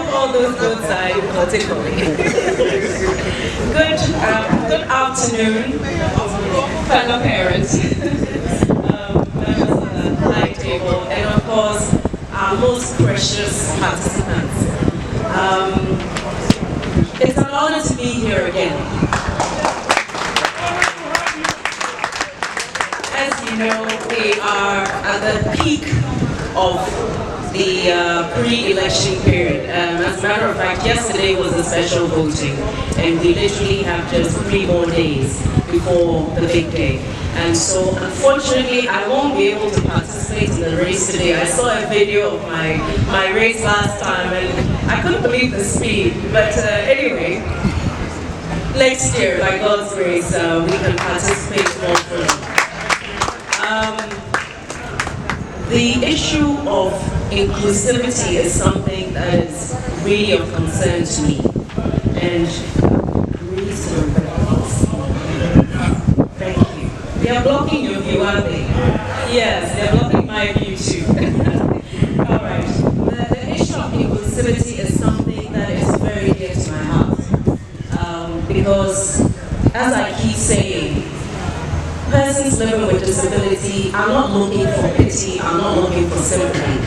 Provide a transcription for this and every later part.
hope all those votes are equally. Good afternoon, fellow parents, members of the high table, and of course, our most precious participants. It's an honor to be here again. As you know, we are at the peak of the pre-election period. As a matter of fact, yesterday was a special voting, and we literally have just 3 more days before the big day. And so, unfortunately, I won't be able to participate in the race today. I saw a video of my race last time, and I couldn't believe the speed. But anyway, next year, by God's grace, we can participate more fully. The issue of inclusivity is something that is really of concern to me. And I'm really sorry, thank you. They are blocking your view, aren't they? Yes, they are blocking my view too. All right. The issue of inclusivity is something that is very dear to my heart. Because, as I keep saying, persons living with disability are not looking for pity, are not looking for sympathy.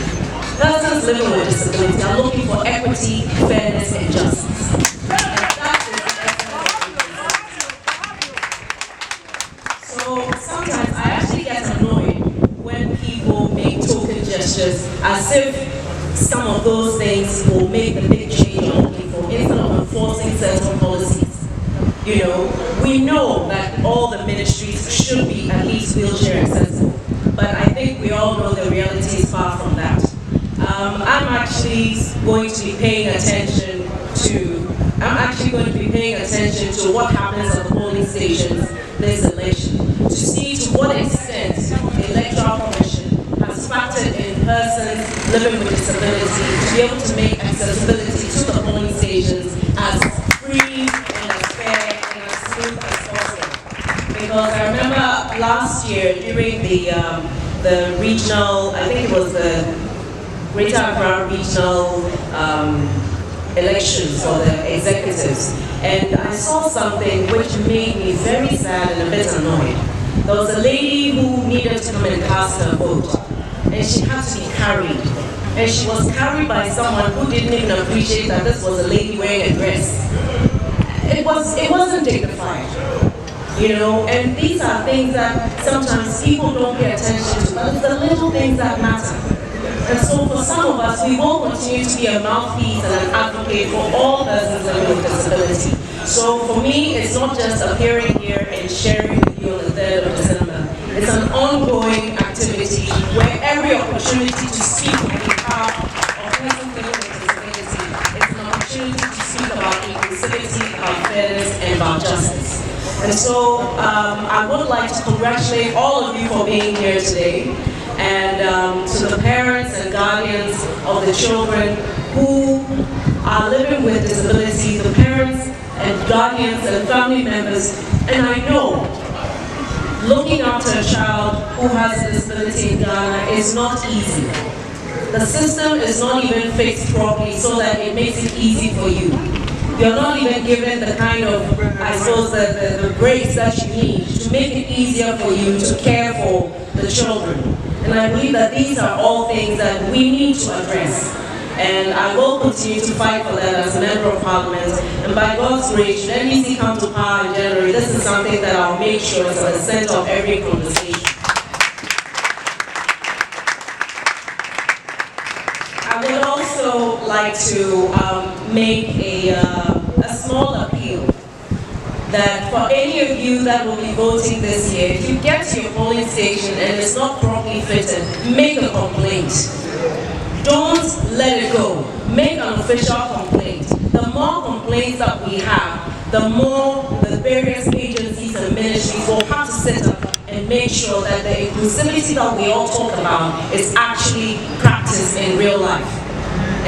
Persons living with disability are looking for equity, fairness, and justice. And that is the essence. So sometimes I actually get annoyed when people make token gestures as if some of those things will make the big change you're looking for instead of enforcing certain policies. You know, we know that all the ministries should be at least wheelchair accessible, but I think we all know the reality is far from that. I'm actually going to be paying attention to what happens at the polling stations this election, to see to what extent the Electoral Commission has factored in persons living with disability to be able to make accessibility to the polling stations as free and as fair and as smooth as possible. Because I remember last year during the regional, I think it was the Greater Accra regional elections for the executives, and I saw something which made me very sad and a bit annoyed. There was a lady who needed to come and cast her vote, and she had to be carried. And she was carried by someone who didn't even appreciate that this was a lady wearing a dress. It wasn't dignified, you know, and these are things that sometimes people don't pay attention to, but it's the little things that matter. And so for some of us, we will continue to be a mouthpiece and an advocate for all persons living with disability. So for me, it's not just appearing here and sharing with you on the 3rd of December. It's an ongoing activity where every opportunity to speak on behalf of persons living with disability is an opportunity to speak about inclusivity, about fairness, and about justice. And so I would like to congratulate all of you for being here today. And to the parents and guardians of the children who are living with disability, the parents and guardians and family members. And I know looking after a child who has a disability in Ghana is not easy. The system is not even fixed properly so that it makes it easy for you. You're not even given the kind of, I suppose, the grace that you need to make it easier for you to care for the children. And I believe that these are all things that we need to address. And I will continue to fight for that as a member of parliament. And by God's grace, should NDC come to power in January, this is something that I'll make sure is at the center of every conversation. I would also like to make a small appeal that for any of you that will be voting this year, if you get to your polling station and it's not properly fitted, make a complaint. Don't let it go. Make an official complaint. The more complaints that we have, the more the various agencies and ministries will have to sit up and make sure that the inclusivity that we all talk about is actually practiced in real life.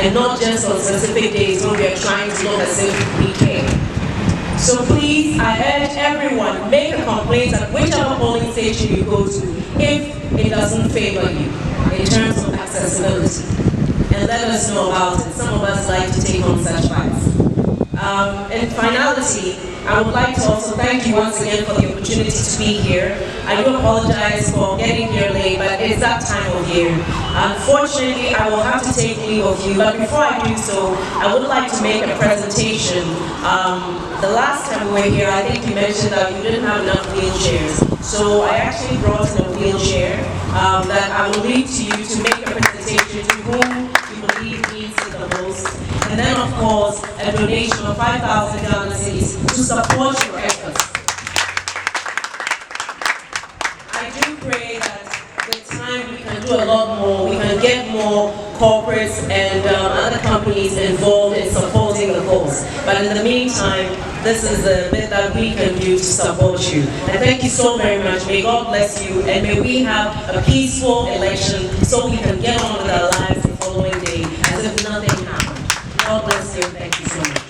And not just on specific days when we are trying to look as if we care. So please, I urge everyone, make a complaint at whichever polling station you go to if it doesn't favor you in terms of accessibility. and let us know about it. Some of us like to take on such fights. In finality, I would like to also thank you once again for the opportunity to be here. I do apologize for getting here late, but it's that time of year. Unfortunately, I will have to take leave of you, but before I do so, I would like to make a presentation. The last time we were here, I think you mentioned that you didn't have enough wheelchairs. So I actually brought in a wheelchair that I will leave to you to make a presentation to whom you believe needs it the most. And then, of course, a donation of 5,000 Ghana cedis to support your efforts. I do pray that with time we can do a lot more. We can get more corporates and other companies involved in supporting the cause. But in the meantime, this is the bit that we can do to support you. And thank you so very much. May God bless you, and may we have a peaceful election so we can get on with our lives the following day as if nothing happened. God bless you. Thank you so much.